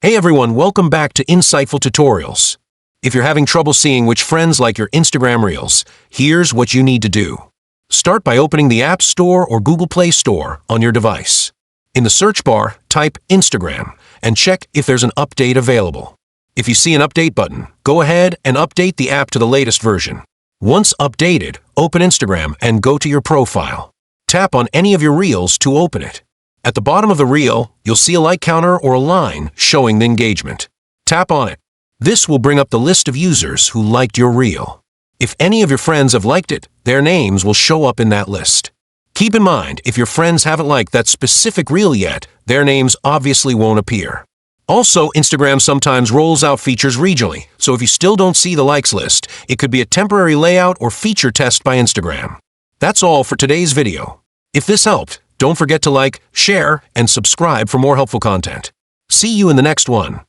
Hey everyone, welcome back to Insightful Tutorials. If you're having trouble seeing which friends like your Instagram Reels, here's what you need to do. Start by opening the App Store or Google Play Store on your device. In the search bar, type Instagram and check if there's an update available. If you see an update button, go ahead and update the app to the latest version. Once updated, open Instagram and go to your profile. Tap on any of your Reels to open it. At the bottom of the reel, you'll see a like counter or a line showing the engagement. Tap on it. This will bring up the list of users who liked your reel. If any of your friends have liked it, their names will show up in that list. Keep in mind, if your friends haven't liked that specific reel yet, their names obviously won't appear. Also, Instagram sometimes rolls out features regionally, so if you still don't see the likes list, it could be a temporary layout or feature test by Instagram. That's all for today's video. If this helped, don't forget to like, share, and subscribe for more helpful content. See you in the next one.